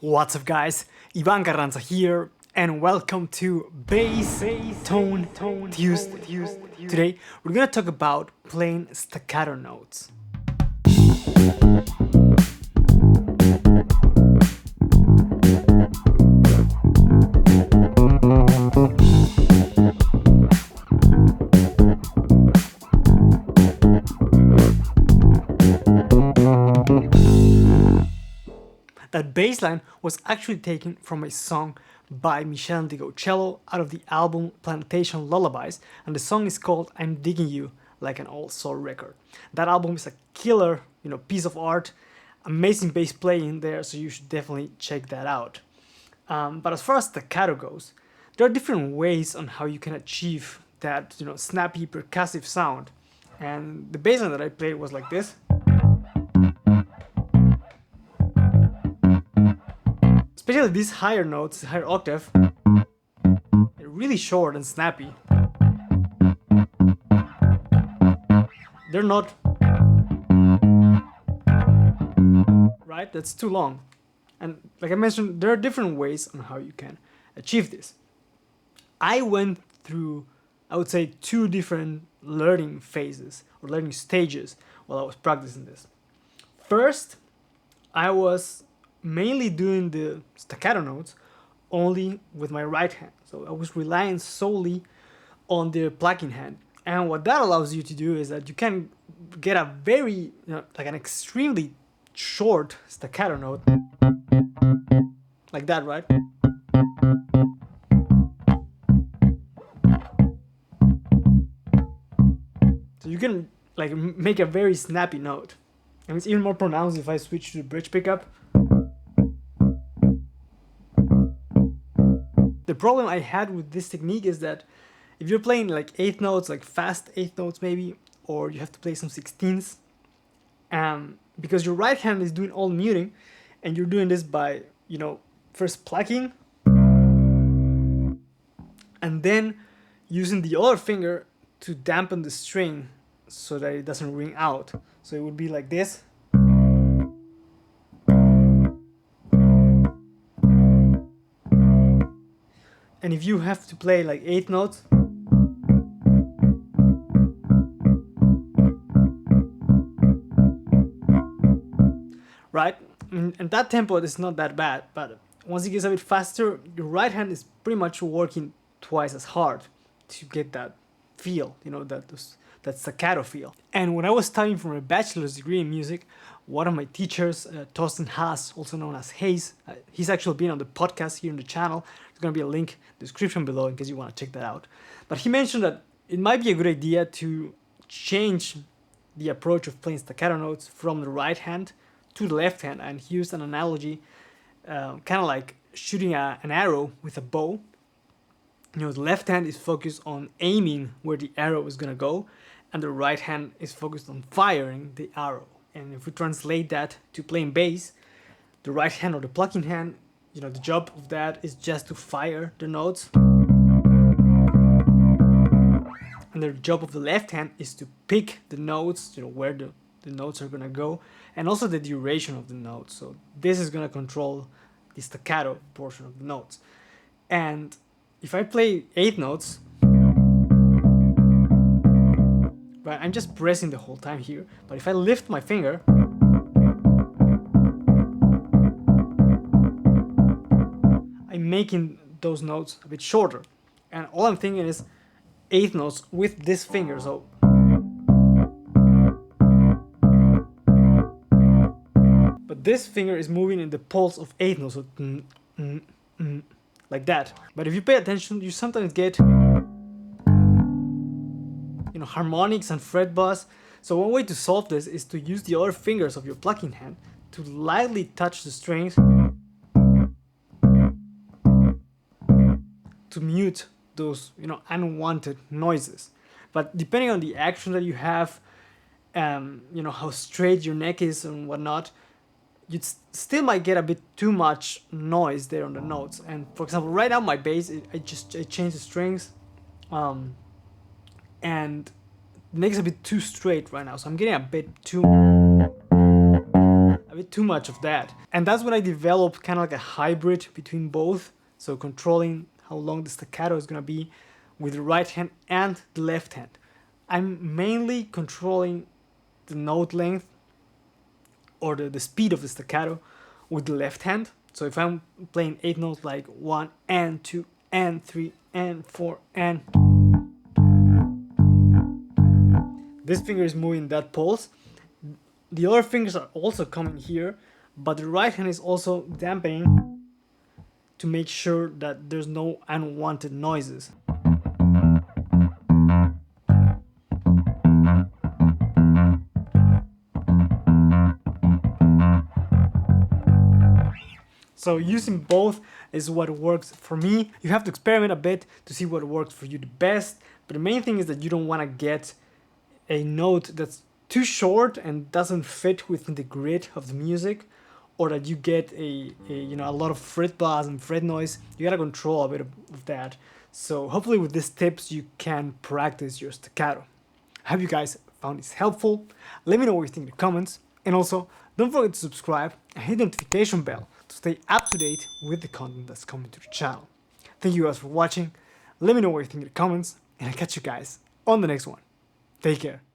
What's up guys, Ivan Carranza here and welcome to Bass Tone Tuesday. Today we're gonna talk about playing staccato notes. That bass line was actually taken from a song by Michel and Cello out of the album Plantation Lullabies, and the song is called I'm Digging You Like an Old Soul Record. That album is a killer, piece of art, amazing bass playing there, so you should definitely check that out. But as far as staccato goes, there are different ways on how you can achieve that, snappy percussive sound. And the bass line that I played was like this. Especially these higher notes, higher octave, they're really short and snappy. They're not, right? That's too long. And like I mentioned, there are different ways on how you can achieve this. I went through, I would say, two different learning phases or learning stages while I was practicing this. First, I was mainly doing the staccato notes only with my right hand. So I was relying solely on the plucking hand. And what that allows you to do is that you can get a very, like an extremely short staccato note. Like that, right? So you can like make a very snappy note. And it's even more pronounced if I switch to the bridge pickup. The problem I had with this technique is that if you're playing like 8 notes, like fast 8 notes maybe, or you have to play some 16ths, because your right hand is doing all muting, and you're doing this by, first plucking, and then using the other finger to dampen the string so that it doesn't ring out. So it would be like this. And if you have to play like 8 notes, right? And that tempo is not that bad, but once it gets a bit faster, your right hand is pretty much working twice as hard to get that feel, that staccato feel. And when I was studying for my bachelor's degree in music, one of my teachers, Thorsten Haas, also known as Hayes, he's actually been on the podcast here in the channel. There's going to be a link in the description below in case you want to check that out. But he mentioned that it might be a good idea to change the approach of playing staccato notes from the right hand to the left hand, and he used an analogy kind of like shooting an arrow with a bow. The left hand is focused on aiming where the arrow is going to go, and the right hand is focused on firing the arrow. And if we translate that to playing bass, the right hand or the plucking hand, the job of that is just to fire the notes. And the job of the left hand is to pick the notes, where the notes are going to go, and also the duration of the notes. So this is going to control the staccato portion of the notes. And if I play 8 notes, right, I'm just pressing the whole time here, but if I lift my finger, I'm making those notes a bit shorter. And all I'm thinking is 8 notes with this finger, so but this finger is moving in the pulse of 8 notes, so like that. But if you pay attention, you sometimes get harmonics and fret buzz. So one way to solve this is to use the other fingers of your plucking hand to lightly touch the strings to mute those unwanted noises. But depending on the action that you have, how straight your neck is and whatnot, you still might get a bit too much noise there on the notes. And for example, right now my bass, I changed the strings, and the neck is a bit too straight right now, so I'm getting a bit bit too much of that. And that's when I developed kind of like a hybrid between both. So controlling how long the staccato is gonna be with the right hand and the left hand. I'm mainly controlling the note length or the speed of the staccato with the left hand. So if I'm playing 8 notes like 1 and 2 and 3 and 4 and this finger is moving that pulse. The other fingers are also coming here, but the right hand is also dampening to make sure that there's no unwanted noises. So using both is what works for me. You have to experiment a bit to see what works for you the best, but the main thing is that you don't want to get a note that's too short and doesn't fit within the grid of the music, or that you get a lot of fret buzz and fret noise. You gotta control a bit of that. So hopefully with these tips you can practice your staccato. I hope you guys found this helpful. Let me know what you think in the comments, and also don't forget to subscribe and hit the notification bell to stay up to date with the content that's coming to the channel. Thank you guys for watching. Let me know what you think in the comments, and I'll catch you guys on the next one. Take care.